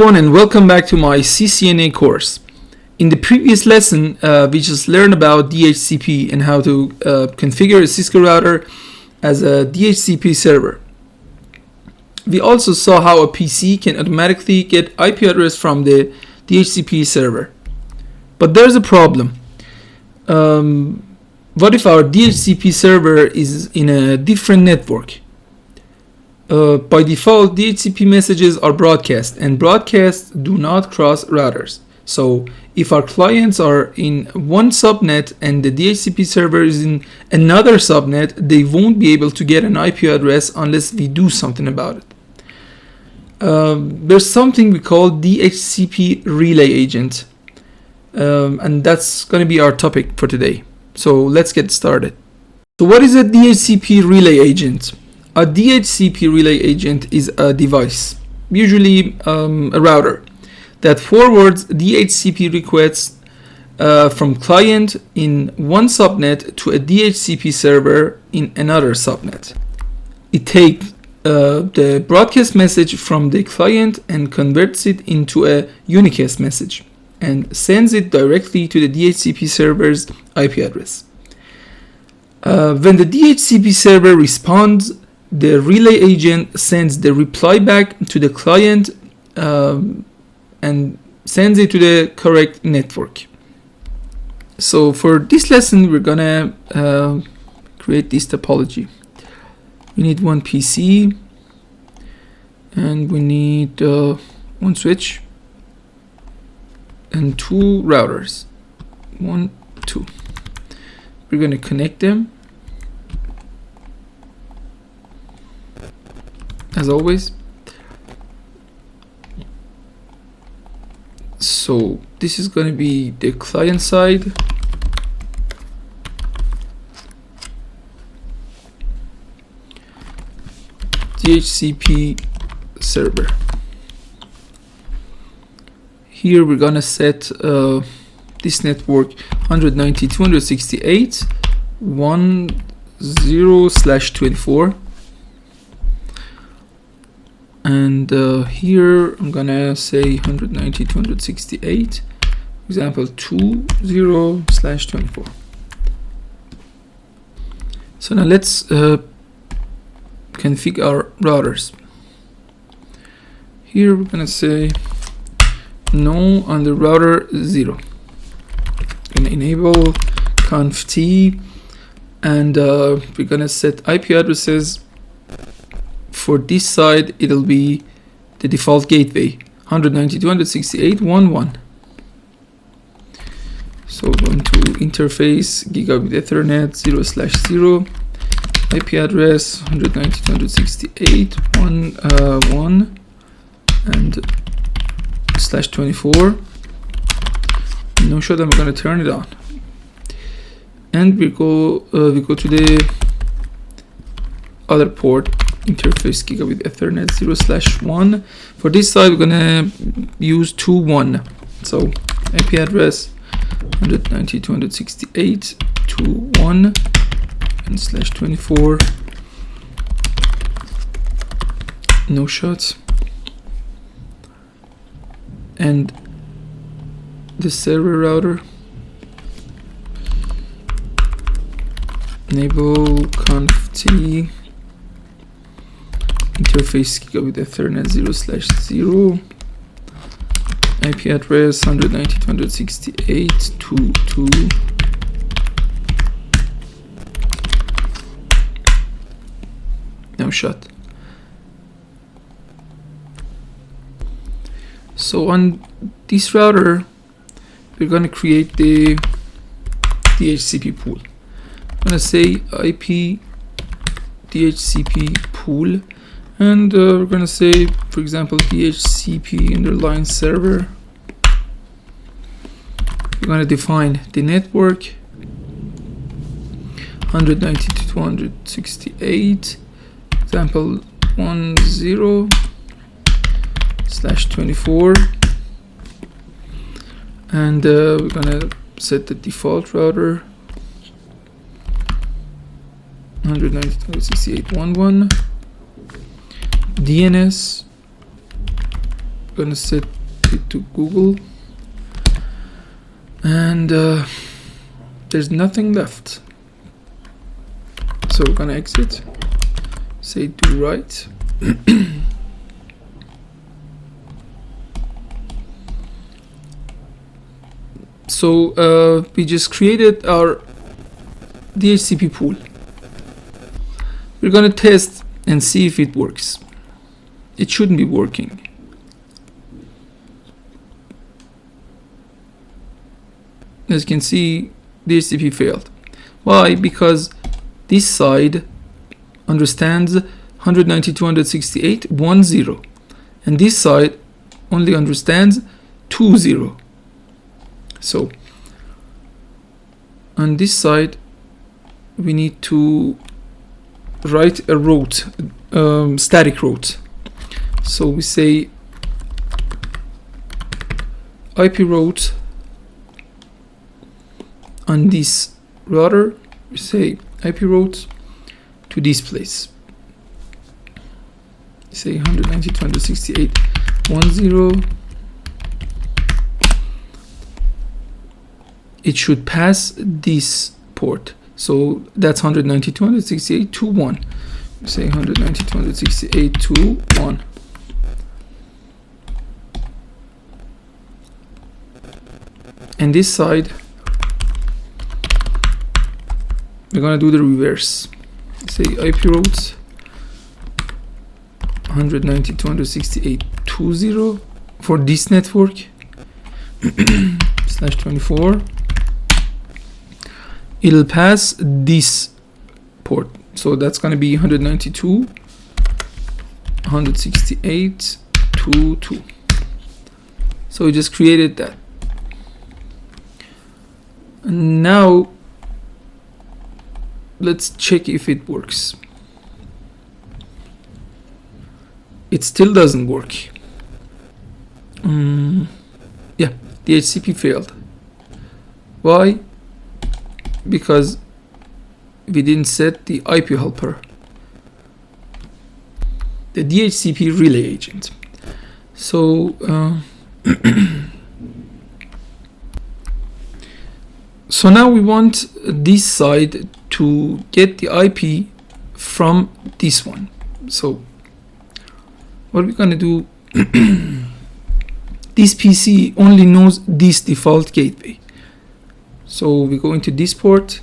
everyone, and welcome back to my CCNA course. In the previous lesson, we just learned about DHCP and how to configure a Cisco router as a DHCP server. We also saw how a PC can automatically get IP address from the DHCP server. But there's a problem. What if our DHCP server is in a different network? By default, DHCP messages are broadcast, and broadcasts do not cross routers. So if our clients are in one subnet and the DHCP server is in another subnet, they won't be able to get an IP address unless we do something about it. There's something we call DHCP relay agent, and that's going to be our topic for today. So let's get started. So what is a DHCP relay agent? A DHCP relay agent is a device, usually a router, that forwards DHCP requests from client in one subnet to a DHCP server in another subnet. It takes the broadcast message from the client and converts it into a unicast message and sends it directly to the DHCP server's IP address. When the DHCP server responds, the relay agent sends the reply back to the client and sends it to the correct network. So for this lesson, we're gonna create this topology. We need one PC and we need one switch and two routers. 1, 2. We're gonna connect them as always. So this is going to be the client side, DHCP server. Here we're going to set this network 192.168.10/24. And here I'm gonna say 192.168, example 20/24. So now let's configure our routers. Here we're gonna say no on the router 0. Gonna enable conf t, and we're gonna set IP addresses. For this side, it'll be the default gateway 192.168.11. So going to interface gigabit Ethernet 0/0, IP address 192.168.1 and /24. No shot. I'm gonna turn it on, and we go to the other port. Interface gigabit Ethernet 0/1. For this side, we're gonna use 2.1. So IP address 192.168.2.1 and /24. No shots. And the server router. Enable conf t. Interface gigabit Ethernet 0/0. IP address 192.168.2.2. No shot. So on this router, we're going to create the DHCP pool. I'm going to say IP DHCP pool. And we're going to say, for example, DHCP underline server. We're going to define the network 192.168, example 10/24, and we're going to set the default router 192.168.11. DNS gonna set it to Google, and there's nothing left. So we're gonna exit, say do right. So we just created our DHCP pool. We're gonna test and see if it works. It shouldn't be working. As you can see, DHCP failed. Why? Because this side understands 192.168.10, and this side only understands 20. So on this side we need to write a route, static route. So we say IP route on this router, we say IP route to this place. Say 192.168.10. It should pass this port. So that's 192.168.2.1. Say 192.168.2.1. And this side, we're gonna do the reverse. Say IP routes 192.168.2.0 for this network /24. It'll pass this port, so that's gonna be 192.168.2.2. So we just created that. And now let's check if it works. It still doesn't work. Yeah, DHCP failed. Why? Because we didn't set the IP helper, the DHCP relay agent. So so now we want this side to get the IP from this one. So what we're gonna do, this PC only knows this default gateway. So we go into this port,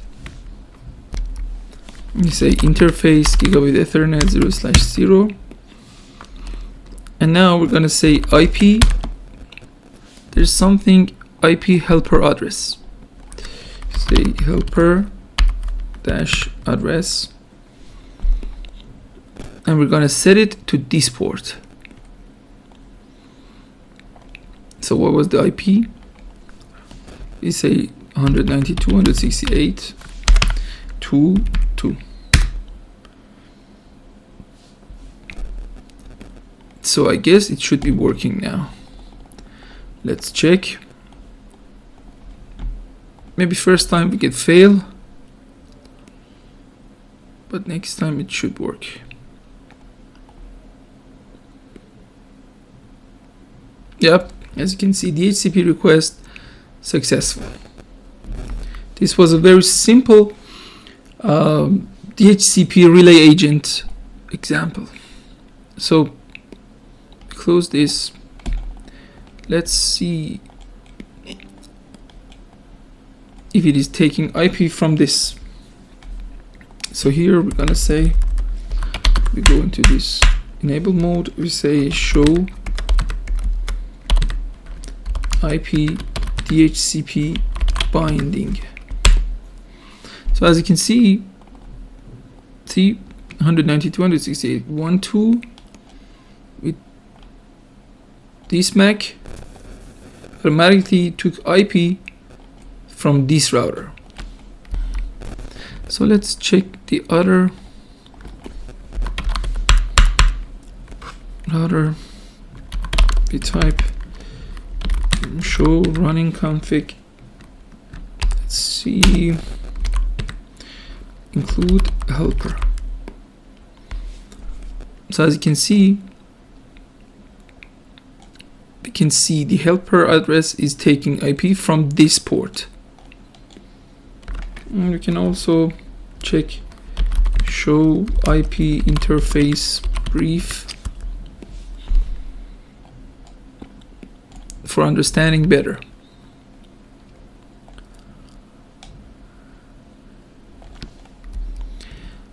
we say interface gigabit Ethernet 0/0, and now we're gonna say IP. There's something IP helper address. Say helper dash address, and we're gonna set it to this port. So what was the IP? We say 192.168.2.2. So I guess it should be working now. Let's check. Maybe first time we get fail, but next time it should work. Yep, as you can see, the DHCP request successful. This was a very simple DHCP relay agent example. So close this. Let's see if it is taking IP from this. So here we're gonna say, we go into this enable mode, we say show IP DHCP binding. So as you can see 192.168.12 with this MAC automatically took IP from this router. So let's check the other router. We type show running config. Let's see, include helper. So as you can see, we can see the helper address is taking IP from this port. And we can also check show IP interface brief for understanding better.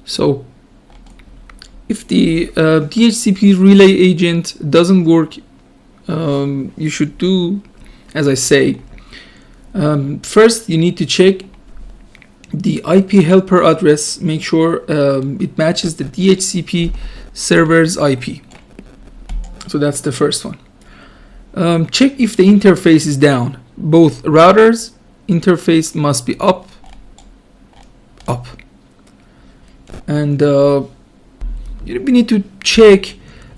So if the DHCP relay agent doesn't work, you should do as I say. First, you need to check the IP helper address, make sure it matches the DHCP server's IP. So that's the first one. Check if the interface is down. Both routers interface must be up. And we need to check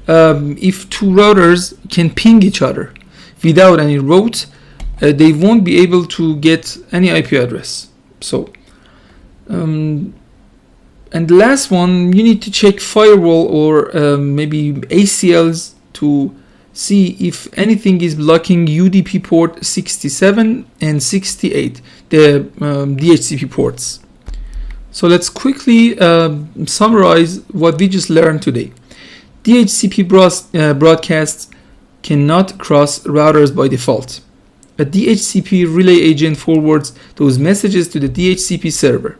if two routers can ping each other. Without any route, they won't be able to get any IP address. So and the last one, you need to check firewall or maybe ACLs to see if anything is blocking UDP port 67 and 68, the DHCP ports. So let's quickly summarize what we just learned today. DHCP broadcasts cannot cross routers by default. A DHCP relay agent forwards those messages to the DHCP server.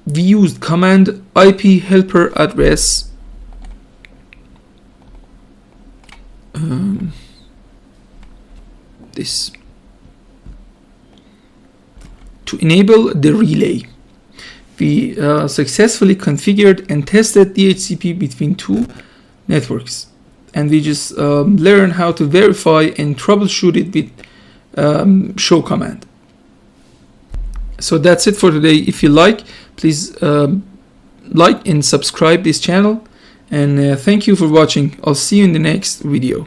We used command IP helper address this to enable the relay. We successfully configured and tested DHCP between two networks, and we just learned how to verify and troubleshoot it with show command. So that's it for today. If you like, please like and subscribe this channel, and thank you for watching. I'll see you in the next video.